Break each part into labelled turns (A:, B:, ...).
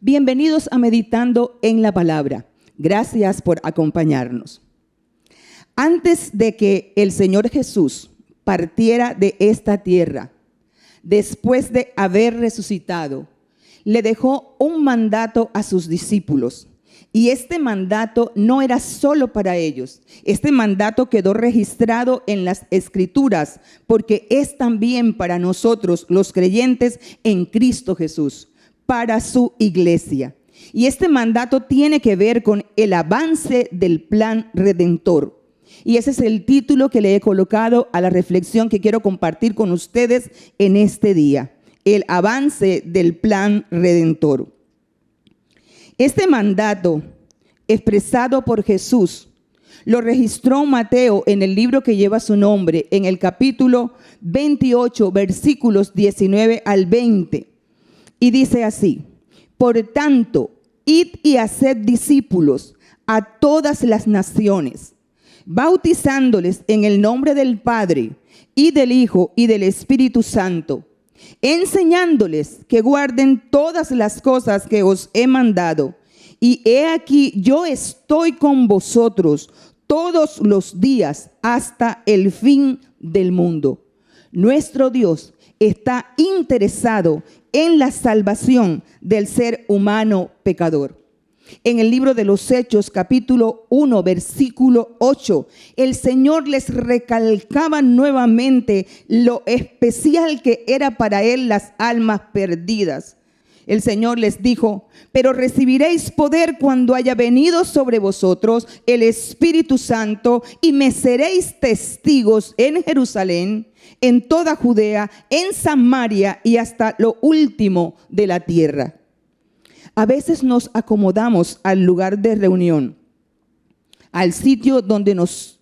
A: Bienvenidos a Meditando en la Palabra. Gracias por acompañarnos. Antes de que el Señor Jesús partiera de esta tierra, después de haber resucitado, le dejó un mandato a sus discípulos. Y este mandato no era solo para ellos. Este mandato quedó registrado en las Escrituras porque es también para nosotros, los creyentes en Cristo Jesús, para su iglesia. Y este mandato tiene que ver con el avance del plan redentor. Y ese es el título que le he colocado a la reflexión que quiero compartir con ustedes en este día. El avance del plan redentor. Este mandato expresado por Jesús lo registró Mateo en el libro que lleva su nombre, en el capítulo 28, versículos 19 al 20. Y dice así: por tanto, id y haced discípulos a todas las naciones, bautizándoles en el nombre del Padre, y del Hijo, y del Espíritu Santo, enseñándoles que guarden todas las cosas que os he mandado. Y he aquí, yo estoy con vosotros todos los días hasta el fin del mundo. Nuestro Dios está interesado en la salvación del ser humano pecador. En el libro de los Hechos, capítulo 1, versículo 8, el Señor les recalcaba nuevamente lo especial que era para Él las almas perdidas. El Señor les dijo: pero recibiréis poder cuando haya venido sobre vosotros el Espíritu Santo, y me seréis testigos en Jerusalén, en toda Judea, en Samaria y hasta lo último de la tierra. A veces nos acomodamos al lugar de reunión, al sitio donde nos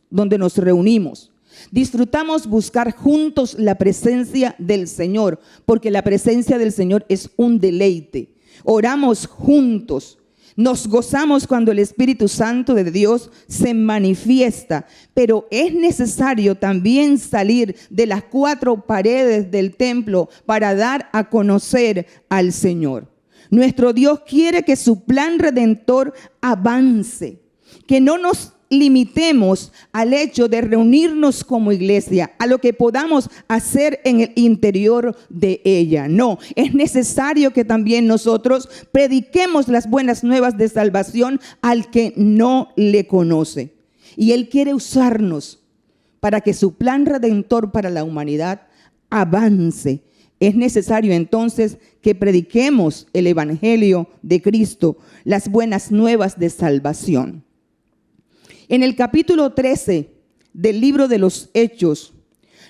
A: reunimos. Disfrutamos buscar juntos la presencia del Señor, porque la presencia del Señor es un deleite. Oramos juntos, nos gozamos cuando el Espíritu Santo de Dios se manifiesta, pero es necesario también salir de las cuatro paredes del templo para dar a conocer al Señor. Nuestro Dios quiere que su plan redentor avance, que no nos limitemos al hecho de reunirnos como iglesia, a lo que podamos hacer en el interior de ella. No, es necesario que también nosotros prediquemos las buenas nuevas de salvación al que no le conoce. Y Él quiere usarnos para que su plan redentor para la humanidad avance. Es necesario entonces que prediquemos el Evangelio de Cristo, las buenas nuevas de salvación. En el capítulo 13 del libro de los Hechos,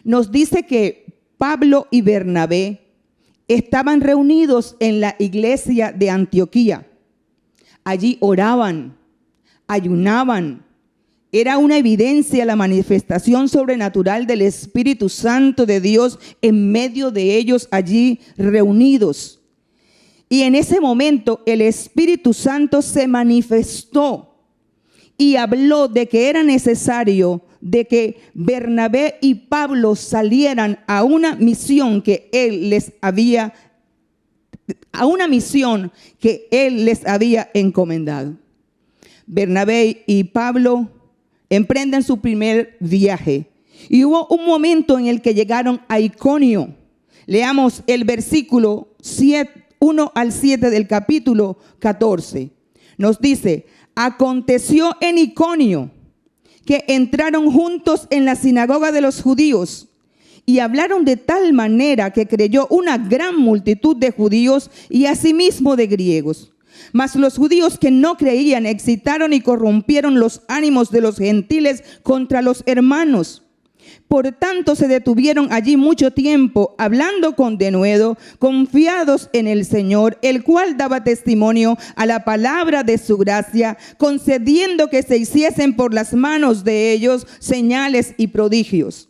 A: nos dice que Pablo y Bernabé estaban reunidos en la iglesia de Antioquía. Allí oraban, ayunaban. Era una evidencia la manifestación sobrenatural del Espíritu Santo de Dios en medio de ellos allí reunidos. Y en ese momento el Espíritu Santo se manifestó y habló de que era necesario de que Bernabé y Pablo salieran a una misión que él les había encomendado. Bernabé y Pablo emprenden su primer viaje y hubo un momento en el que llegaron a Iconio. Leamos el versículo 1 al 7 del capítulo 14. Nos dice: aconteció en Iconio que entraron juntos en la sinagoga de los judíos y hablaron de tal manera que creyó una gran multitud de judíos y asimismo de griegos. Mas los judíos que no creían excitaron y corrompieron los ánimos de los gentiles contra los hermanos. Por tanto se detuvieron allí mucho tiempo, hablando con denuedo, confiados en el Señor, el cual daba testimonio a la palabra de su gracia, concediendo que se hiciesen por las manos de ellos señales y prodigios.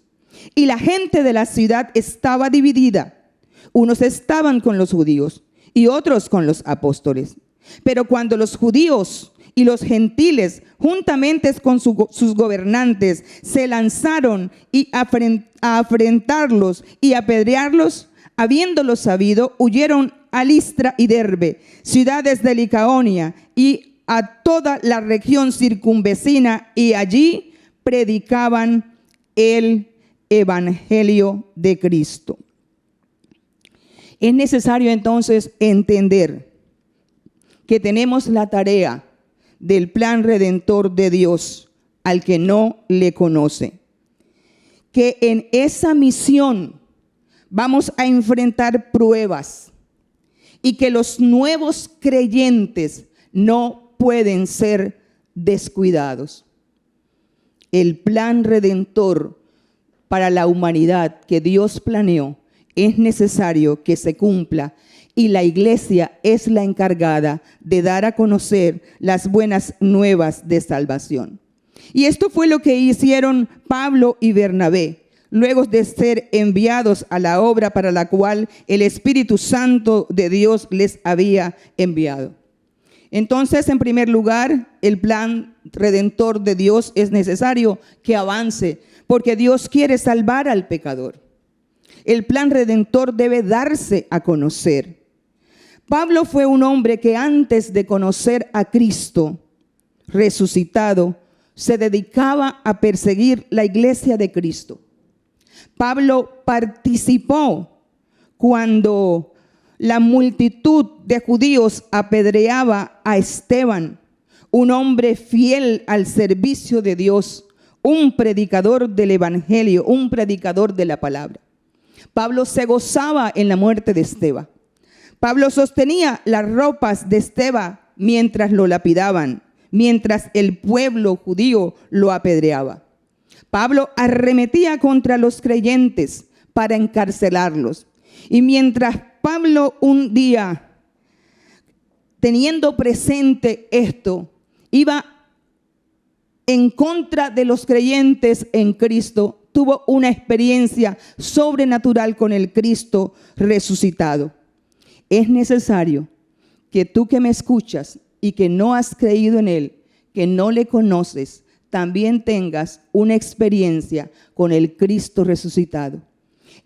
A: Y la gente de la ciudad estaba dividida. Unos estaban con los judíos y otros con los apóstoles. Pero cuando los judíos y los gentiles, juntamente con sus gobernantes, se lanzaron a afrentarlos y apedrearlos, habiéndolo sabido, huyeron a Listra y Derbe, ciudades de Licaonia, y a toda la región circunvecina, y allí predicaban el evangelio de Cristo. Es necesario entonces entender que tenemos la tarea del plan redentor de Dios al que no le conoce. Que en esa misión vamos a enfrentar pruebas y que los nuevos creyentes no pueden ser descuidados. El plan redentor para la humanidad que Dios planeó es necesario que se cumpla, y la iglesia es la encargada de dar a conocer las buenas nuevas de salvación. Y esto fue lo que hicieron Pablo y Bernabé, luego de ser enviados a la obra para la cual el Espíritu Santo de Dios les había enviado. Entonces, en primer lugar, el plan redentor de Dios es necesario que avance, porque Dios quiere salvar al pecador. El plan redentor debe darse a conocer. Pablo fue un hombre que antes de conocer a Cristo resucitado, se dedicaba a perseguir la iglesia de Cristo. Pablo participó cuando la multitud de judíos apedreaba a Esteban, un hombre fiel al servicio de Dios, un predicador del evangelio, un predicador de la palabra. Pablo se gozaba en la muerte de Esteban. Pablo sostenía las ropas de Esteban mientras lo lapidaban, mientras el pueblo judío lo apedreaba. Pablo arremetía contra los creyentes para encarcelarlos. Y mientras Pablo un día, teniendo presente esto, iba en contra de los creyentes en Cristo, tuvo una experiencia sobrenatural con el Cristo resucitado. Es necesario que tú que me escuchas y que no has creído en Él, que no le conoces, también tengas una experiencia con el Cristo resucitado.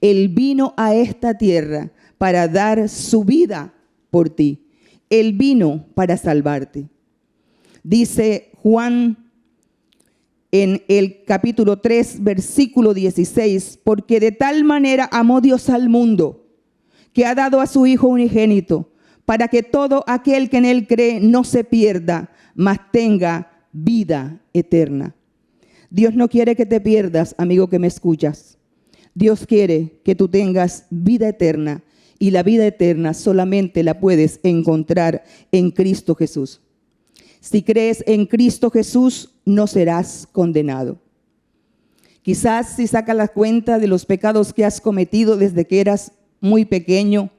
A: Él vino a esta tierra para dar su vida por ti. Él vino para salvarte. Dice Juan en el capítulo 3, versículo 16, porque de tal manera amó Dios al mundo, que ha dado a su Hijo unigénito, para que todo aquel que en Él cree no se pierda, mas tenga vida eterna. Dios no quiere que te pierdas, amigo que me escuchas. Dios quiere que tú tengas vida eterna, y la vida eterna solamente la puedes encontrar en Cristo Jesús. Si crees en Cristo Jesús, no serás condenado. Quizás si sacas la cuenta de los pecados que has cometido desde que eras muy pequeño,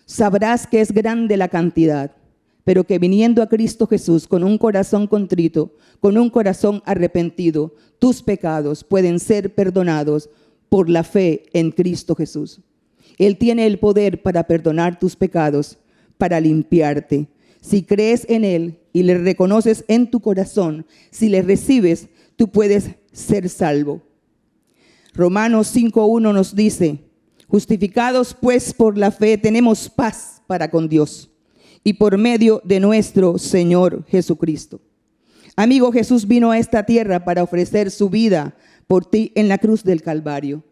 A: sabrás que es grande la cantidad, pero que viniendo a Cristo Jesús con un corazón contrito, con un corazón arrepentido, tus pecados pueden ser perdonados por la fe en Cristo Jesús. Él tiene el poder para perdonar tus pecados, para limpiarte. Si crees en Él y le reconoces en tu corazón, si le recibes, tú puedes ser salvo. Romanos 5:1 nos dice: justificados pues por la fe tenemos paz para con Dios y por medio de nuestro Señor Jesucristo. Amigo, Jesús vino a esta tierra para ofrecer su vida por ti en la cruz del Calvario.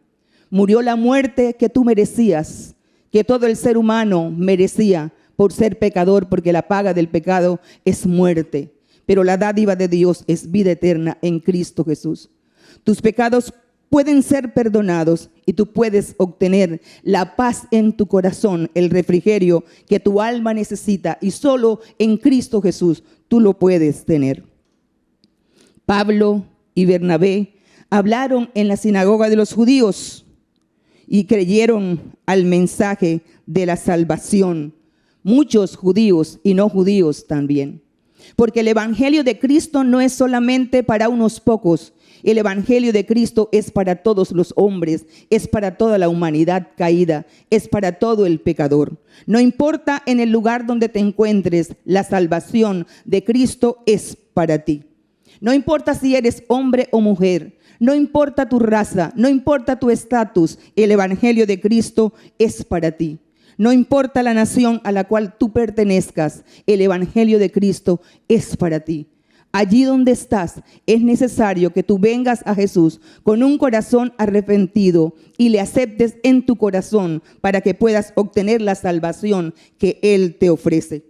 A: Murió la muerte que tú merecías, que todo el ser humano merecía por ser pecador, porque la paga del pecado es muerte, pero la dádiva de Dios es vida eterna en Cristo Jesús. Tus pecados pueden ser perdonados y tú puedes obtener la paz en tu corazón, el refrigerio que tu alma necesita, y solo en Cristo Jesús tú lo puedes tener. Pablo y Bernabé hablaron en la sinagoga de los judíos y creyeron al mensaje de la salvación. Muchos judíos y no judíos también. Porque el evangelio de Cristo no es solamente para unos pocos. El evangelio de Cristo es para todos los hombres, es para toda la humanidad caída, es para todo el pecador. No importa en el lugar donde te encuentres, la salvación de Cristo es para ti. No importa si eres hombre o mujer, No importa tu raza, no importa tu estatus, el evangelio de Cristo es para ti. No importa la nación a la cual tú pertenezcas, el evangelio de Cristo es para ti. Allí donde estás, es necesario que tú vengas a Jesús con un corazón arrepentido y le aceptes en tu corazón para que puedas obtener la salvación que Él te ofrece.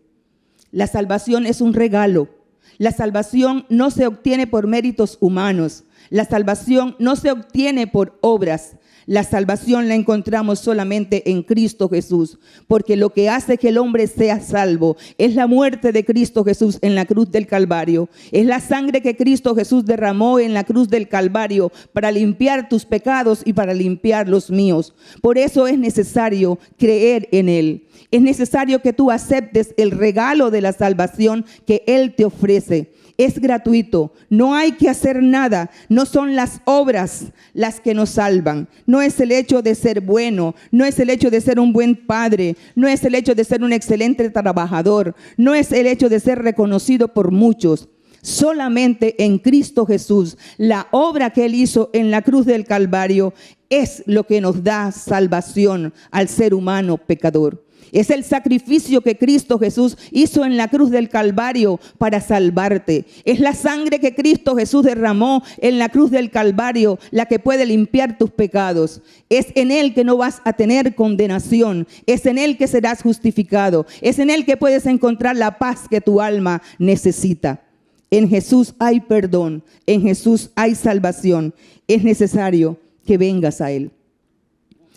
A: La salvación es un regalo. La salvación no se obtiene por méritos humanos. La salvación no se obtiene por obras. La salvación la encontramos solamente en Cristo Jesús, porque lo que hace que el hombre sea salvo es la muerte de Cristo Jesús en la cruz del Calvario. Es la sangre que Cristo Jesús derramó en la cruz del Calvario para limpiar tus pecados y para limpiar los míos. Por eso es necesario creer en Él. Es necesario que tú aceptes el regalo de la salvación que Él te ofrece. Es gratuito, no hay que hacer nada, no son las obras las que nos salvan, no es el hecho de ser bueno, no es el hecho de ser un buen padre, no es el hecho de ser un excelente trabajador, no es el hecho de ser reconocido por muchos. Solamente en Cristo Jesús, la obra que Él hizo en la cruz del Calvario es lo que nos da salvación al ser humano pecador. Es el sacrificio que Cristo Jesús hizo en la cruz del Calvario para salvarte. Es la sangre que Cristo Jesús derramó en la cruz del Calvario la que puede limpiar tus pecados. Es en Él que no vas a tener condenación. Es en Él que serás justificado. Es en Él que puedes encontrar la paz que tu alma necesita. En Jesús hay perdón. En Jesús hay salvación. Es necesario que vengas a Él.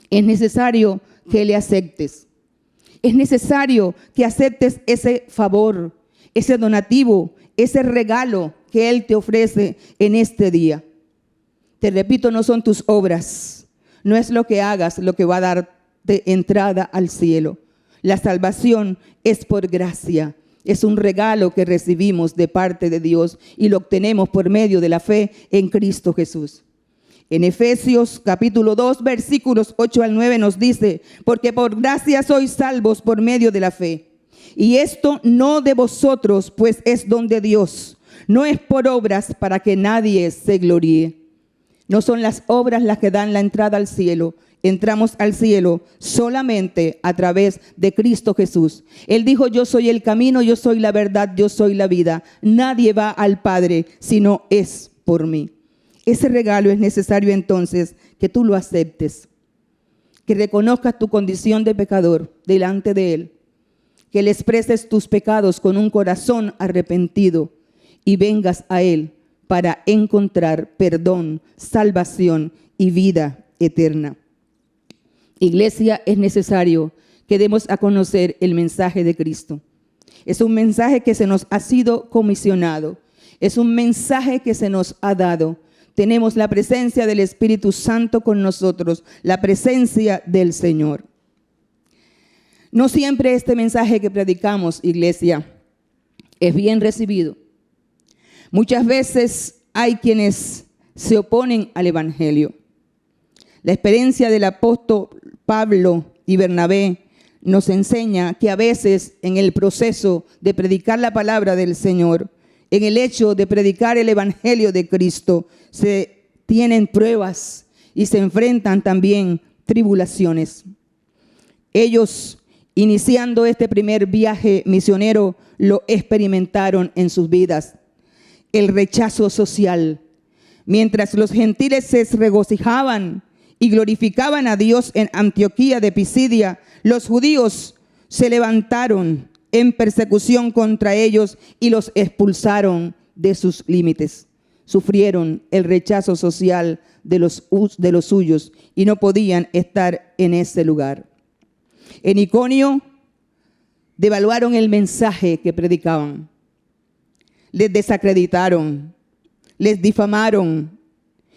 A: Es necesario que le aceptes. Es necesario que aceptes ese favor, ese donativo, ese regalo que Él te ofrece en este día. Te repito, no son tus obras, no es lo que hagas lo que va a darte entrada al cielo. La salvación es por gracia, es un regalo que recibimos de parte de Dios y lo obtenemos por medio de la fe en Cristo Jesús. En Efesios capítulo 2, versículos 8 al 9 nos dice, porque por gracia sois salvos por medio de la fe. Y esto no de vosotros, pues es don de Dios. No es por obras para que nadie se gloríe. No son las obras las que dan la entrada al cielo. Entramos al cielo solamente a través de Cristo Jesús. Él dijo, yo soy el camino, yo soy la verdad, yo soy la vida. Nadie va al Padre si no es por mí. Ese regalo es necesario entonces que tú lo aceptes, que reconozcas tu condición de pecador delante de Él, que le expreses tus pecados con un corazón arrepentido y vengas a Él para encontrar perdón, salvación y vida eterna. Iglesia, es necesario que demos a conocer el mensaje de Cristo. Es un mensaje que se nos ha sido comisionado, es un mensaje que se nos ha dado. Tenemos la presencia del Espíritu Santo con nosotros, la presencia del Señor. No siempre este mensaje que predicamos, iglesia, es bien recibido. Muchas veces hay quienes se oponen al Evangelio. La experiencia del apóstol Pablo y Bernabé nos enseña que a veces en el proceso de predicar la palabra del Señor, en el hecho de predicar el Evangelio de Cristo, se tienen pruebas y se enfrentan también tribulaciones. Ellos, iniciando este primer viaje misionero, lo experimentaron en sus vidas. El rechazo social. Mientras los gentiles se regocijaban y glorificaban a Dios en Antioquía de Pisidia, los judíos se levantaron en persecución contra ellos y los expulsaron de sus límites. Sufrieron el rechazo social de los suyos y no podían estar en ese lugar. En Iconio devaluaron el mensaje que predicaban. Les desacreditaron, les difamaron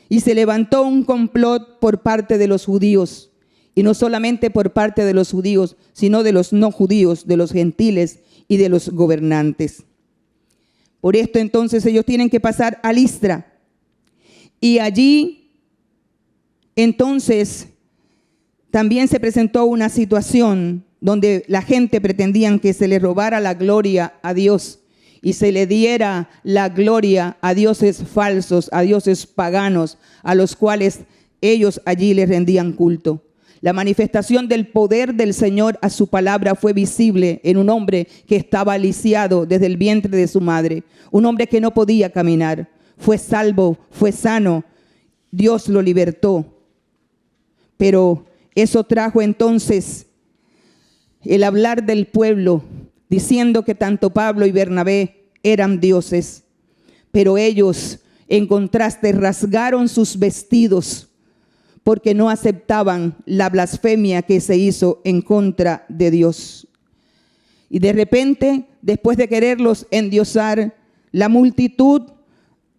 A: y se levantó un complot por parte de los judíos. Y no solamente por parte de los judíos, sino de los no judíos, de los gentiles y de los gobernantes. Por esto entonces ellos tienen que pasar a Listra. Y allí entonces también se presentó una situación donde la gente pretendían que se le robara la gloria a Dios y se le diera la gloria a dioses falsos, a dioses paganos, a los cuales ellos allí les rendían culto. La manifestación del poder del Señor a su palabra fue visible en un hombre que estaba lisiado desde el vientre de su madre, un hombre que no podía caminar. Fue salvo, fue sano, Dios lo libertó. Pero eso trajo entonces el hablar del pueblo, diciendo que tanto Pablo y Bernabé eran dioses, pero ellos en contraste rasgaron sus vestidos porque no aceptaban la blasfemia que se hizo en contra de Dios. Y de repente, después de quererlos endiosar, la multitud,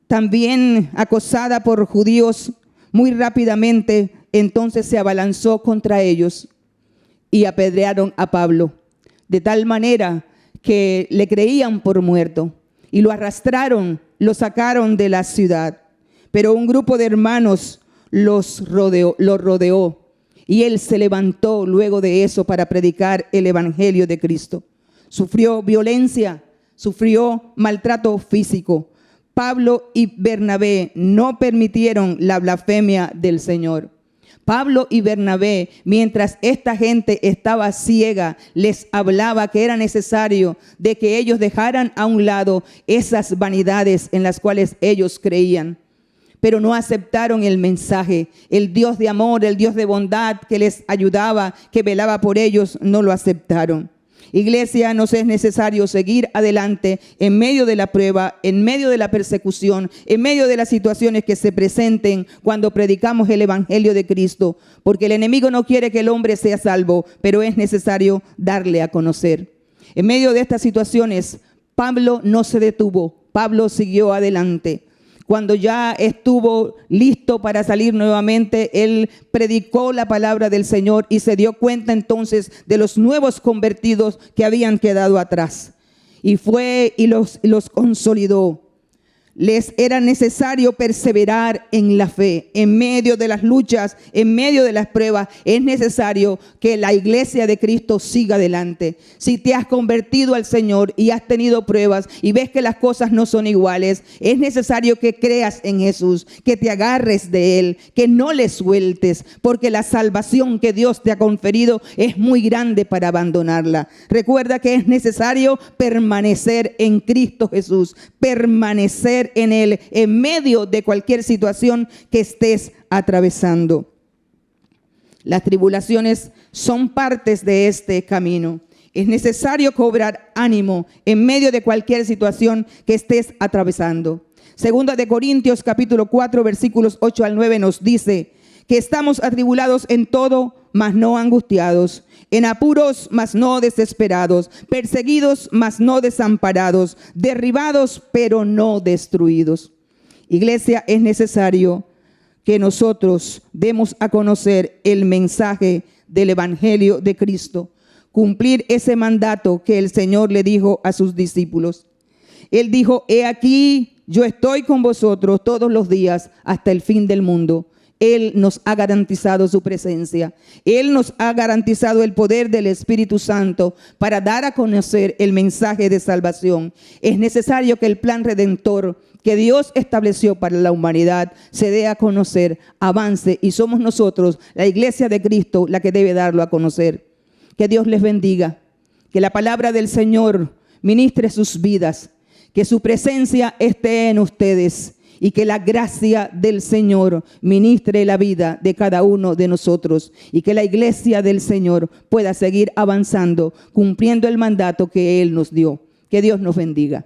A: también acosada por judíos, muy rápidamente entonces se abalanzó contra ellos y apedrearon a Pablo, de tal manera que le creían por muerto y lo arrastraron, lo sacaron de la ciudad. Pero un grupo de hermanos lo rodeó y él se levantó luego de eso para predicar el evangelio de Cristo. Sufrió violencia, sufrió maltrato físico. Pablo y Bernabé no permitieron la blasfemia del Señor. Pablo y Bernabé, mientras esta gente estaba ciega, les hablaba que era necesario de que ellos dejaran a un lado esas vanidades en las cuales ellos creían. Pero no aceptaron el mensaje. El Dios de amor, el Dios de bondad que les ayudaba, que velaba por ellos, no lo aceptaron. Iglesia, nos es necesario seguir adelante en medio de la prueba, en medio de la persecución, en medio de las situaciones que se presenten cuando predicamos el evangelio de Cristo, porque el enemigo no quiere que el hombre sea salvo, pero es necesario darle a conocer. En medio de estas situaciones, Pablo no se detuvo, Pablo siguió adelante. Cuando ya estuvo listo para salir nuevamente, él predicó la palabra del Señor y se dio cuenta entonces de los nuevos convertidos que habían quedado atrás. Y fue y los consolidó. Les era necesario perseverar en la fe, en medio de las luchas, en medio de las pruebas. Es necesario que la iglesia de Cristo siga adelante. Si te has convertido al Señor y has tenido pruebas y ves que las cosas no son iguales, es necesario que creas en Jesús, que te agarres de Él, que no le sueltes, porque la salvación que Dios te ha conferido es muy grande para abandonarla. Recuerda que es necesario permanecer en Cristo Jesús, permanecer en Él en medio de cualquier situación que estés atravesando. Las tribulaciones son partes de este camino. Es necesario cobrar ánimo en medio de cualquier situación que estés atravesando. Segunda de Corintios capítulo 4 versículos 8 al 9 nos dice que estamos atribulados en todo, mas no angustiados, en apuros, mas no desesperados, perseguidos, mas no desamparados, derribados, pero no destruidos. Iglesia, es necesario que nosotros demos a conocer el mensaje del evangelio de Cristo, cumplir ese mandato que el Señor le dijo a sus discípulos. Él dijo: he aquí, yo estoy con vosotros todos los días hasta el fin del mundo. Él nos ha garantizado su presencia. Él nos ha garantizado el poder del Espíritu Santo para dar a conocer el mensaje de salvación. Es necesario que el plan redentor que Dios estableció para la humanidad se dé a conocer, avance, y somos nosotros, la iglesia de Cristo, la que debe darlo a conocer. Que Dios les bendiga, que la palabra del Señor ministre sus vidas, que su presencia esté en ustedes y que la gracia del Señor ministre la vida de cada uno de nosotros y que la iglesia del Señor pueda seguir avanzando, cumpliendo el mandato que Él nos dio. Que Dios nos bendiga.